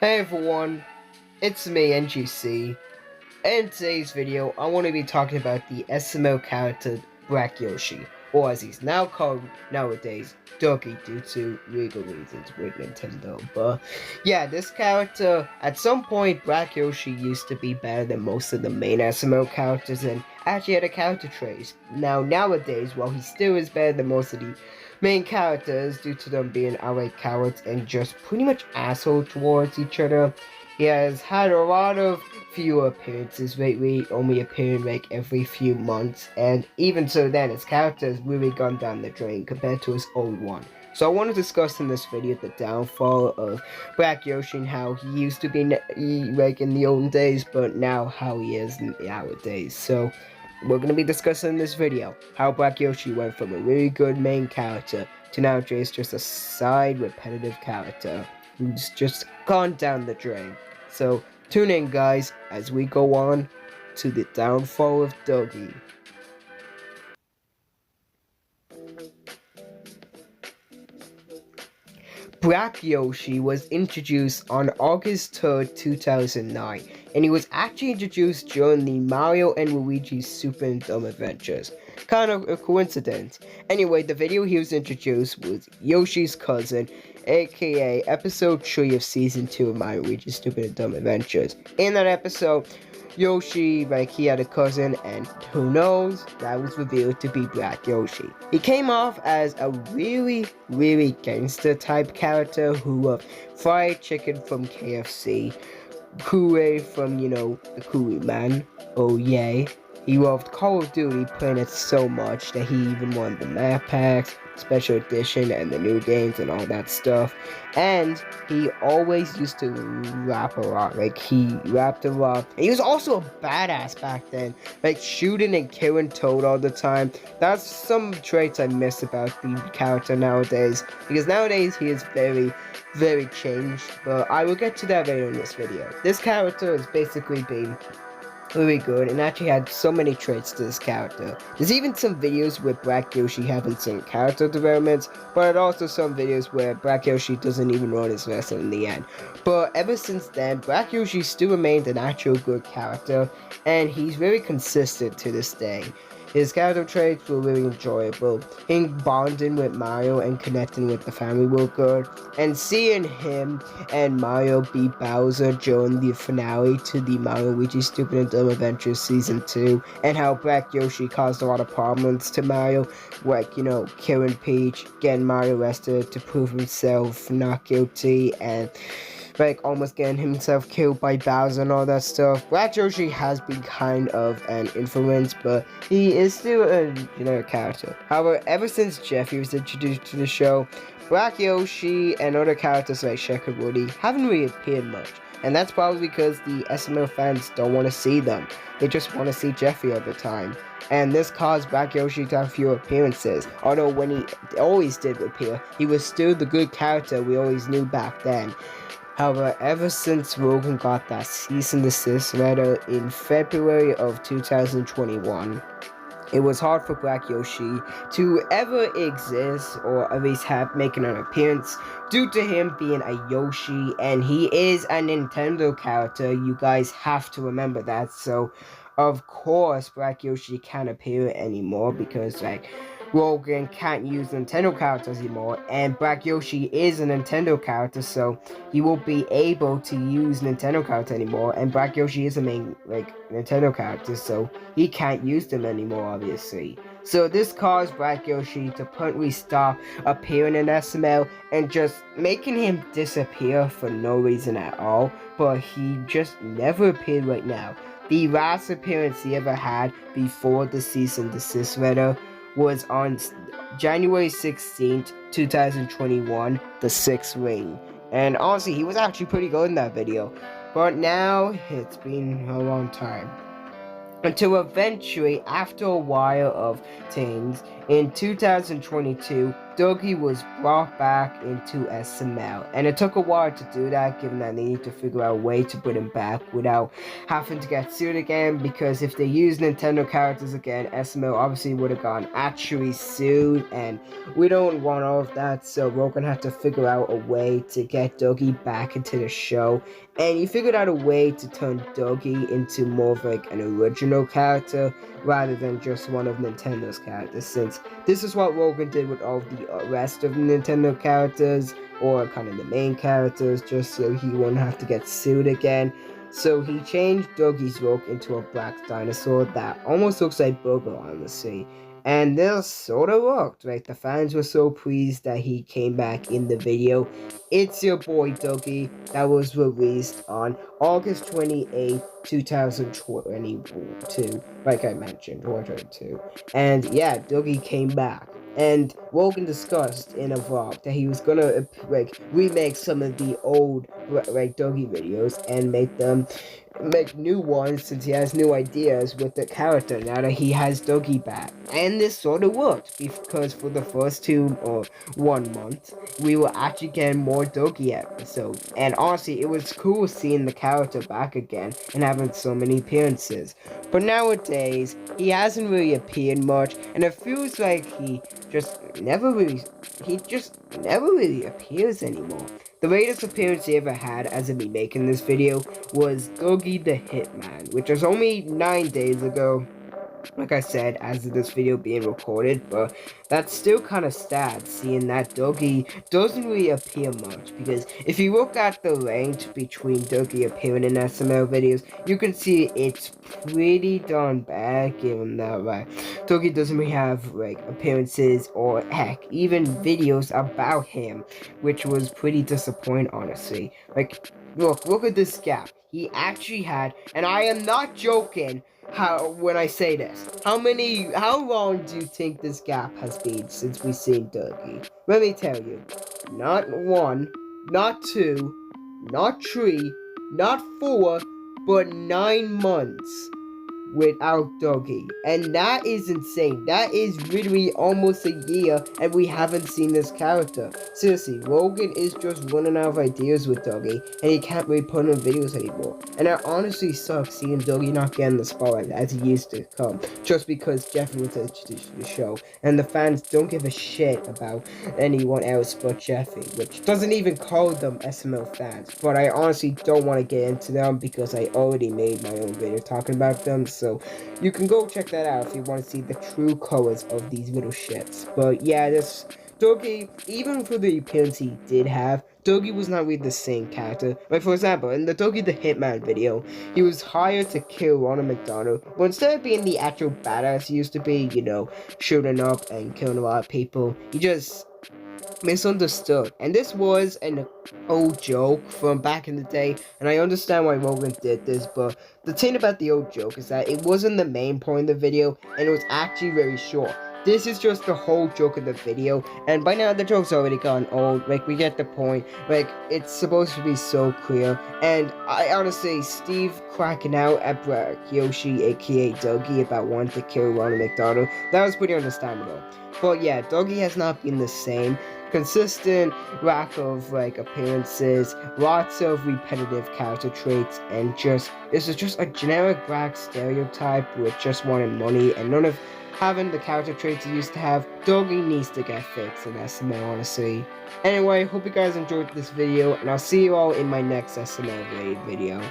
Hey everyone, it's me, NGC. In today's video, I want to be talking about the SML character Black Yoshi, or as he's now called nowadays, Duggie, due to legal reasons with Nintendo. But yeah, this character, at some point, Black Yoshi used to be better than most of the main SML characters and actually had a character trace. Nowadays, while he still is better than most of the main characters due to them being outright cowards and just pretty much asshole towards each other, he has had a lot of few appearances lately, only appearing like every few months, and even so then his character has really gone down the drain compared to his old one. So I want to discuss in this video the downfall of Black Yoshi and how he used to be like in the olden days, but now how he is nowadays. So we're going to be discussing in this video how Black Yoshi went from a really good main character to nowadays just a side repetitive character who's just gone down the drain. So tune in, guys, as we go on to the downfall of Duggie. Black Yoshi was introduced on August 3rd, 2009, and he was actually introduced during the Mario and Luigi's Super and Dumb Adventures. Kind of a coincidence. Anyway, the video he was introduced was Yoshi's cousin, aka episode 3 of season 2 of Mario Luigi's Stupid and Dumb Adventures. In that episode, Yoshi, he had a cousin, and who knows, that was revealed to be Black Yoshi. He came off as a really gangster type character who fried chicken from KFC, Kool-Aid from, the Kool-Aid Man, oh yay. He loved Call of Duty, playing it so much that he even won the map packs, special edition, and the new games and all that stuff. And he always used to rap a lot. He rapped a lot. And he was also a badass back then, shooting and killing Toad all the time. That's some traits I miss about the character nowadays, because nowadays he is very changed, but I will get to that later in this video. This character has basically been really good and actually had so many traits to this character. There's even some videos with Black Yoshi having some character developments, but also some videos where Black Yoshi doesn't even run his lesson in the end. But ever since then, Black Yoshi still remained an actual good character, and he's very consistent to this day. His character traits were really enjoyable. Him bonding with Mario and connecting with the family were good. And seeing him and Mario beat Bowser during the finale to the Mario Luigi Stupid and Dumb Adventures Season 2. And how Black Yoshi caused a lot of problems to Mario. Killing Peach, getting Mario arrested to prove himself not guilty, and almost getting himself killed by Bowser and all that stuff. Black Yoshi has been kind of an influence, but he is still a generic character. However, ever since Jeffy was introduced to the show, Black Yoshi and other characters like Shaq and Woody haven't really appeared much. And that's probably because the SML fans don't want to see them. They just want to see Jeffy all the time. And this caused Black Yoshi to have fewer appearances. Although when he always did appear, he was still the good character we always knew back then. However, ever since Rogan got that cease and desist letter in February of 2021, it was hard for Black Yoshi to ever exist, or at least making an appearance, due to him being a Yoshi, and he is a Nintendo character. You guys have to remember that. So, of course, Black Yoshi can't appear anymore because, Rogan can't use Nintendo characters anymore, and Black Yoshi is a Nintendo character, so he won't be able to use Nintendo characters anymore, and Black Yoshi is a main, Nintendo character, so he can't use them anymore, obviously. So this caused Black Yoshi to permanently stop appearing in SML, and just making him disappear for no reason at all, but he just never appeared right now. The last appearance he ever had before the cease and desist letter was on January 16th, 2021, the Sixth Ring. And honestly, he was actually pretty good in that video. But now, it's been a long time. Until eventually, after a while of things, in 2022, Duggie was brought back into SML, and it took a while to do that, given that they need to figure out a way to put him back without having to get sued again, because if they use Nintendo characters again, SML obviously would have gotten actually sued, and we don't want all of that, so we're gonna have to figure out a way to get Duggie back into the show. And he figured out a way to turn Duggie into more of like an original character rather than just one of Nintendo's characters, since this is what Logan did with all the rest of the Nintendo characters, or kind of the main characters, just so he wouldn't have to get sued again. So he changed Duggie's look into a black dinosaur that almost looks like Booger, honestly. And this sort of worked, right? The fans were so pleased that he came back in the video. It's your boy Duggie, that was released on August 28th, 2022, like I mentioned, 2022. And yeah, Duggie came back. And Logan discussed in a vlog that he was gonna remake some of the old Duggie videos and make new ones, since he has new ideas with the character now that he has Duggie back. And this sort of worked, because for the first 1 month we were actually getting more Duggie episodes, and honestly it was cool seeing the character back again and having so many appearances. But nowadays he hasn't really appeared much, and it feels like he just never really appears anymore. The latest appearance he ever had as of me making this video was Duggie the Hitman, which was only 9 days ago, like I said, as of this video being recorded, but that's still kind of sad, seeing that Duggie doesn't really appear much, because if you look at the range between Duggie appearing in SML videos, you can see it's pretty darn bad, given that, Duggie doesn't really have, appearances, or heck, even videos about him, which was pretty disappointing, honestly. Look at this gap. He actually had, and I am not joking, when I say this, how long do you think this gap has been since we've seen Duggie? Let me tell you, not 1, not 2, not 3, not 4, but 9 months without Duggie, and that is insane. That is literally almost a year, and we haven't seen this character. Seriously, Logan is just running out of ideas with Duggie, and he can't really put in videos anymore. And it honestly sucks seeing Duggie not getting the spotlight as he used to come, just because Jeffy was introduced to the show, and the fans don't give a shit about anyone else but Jeffy, which doesn't even call them SML fans. But I honestly don't want to get into them, because I already made my own video talking about them. So you can go check that out if you want to see the true colors of these little shits. But yeah, this Duggie, even for the appearance he did have, Duggie was not really the same character. Like, for example, in the Duggie the Hitman video, he was hired to kill Ronald McDonald, but instead of being the actual badass he used to be, shooting up and killing a lot of people, he just misunderstood. And this was an old joke from back in the day, and I understand why Logan did this, but the thing about the old joke is that it wasn't the main point of the video, and it was actually very short. This is just the whole joke of the video, and by now the joke's already gone old. We get the point. It's supposed to be so clear, and I honestly, Steve cracking out at Yoshi, aka Duggie, about wanting to kill Ronald McDonald, that was pretty understandable. But yeah, Duggie has not been the same. Consistent lack of appearances, lots of repetitive character traits, and this is just a generic black stereotype with just wanting money and none of having the character traits he used to have. Duggie needs to get fixed in SML, honestly. Anyway, hope you guys enjoyed this video, and I'll see you all in my next SML video.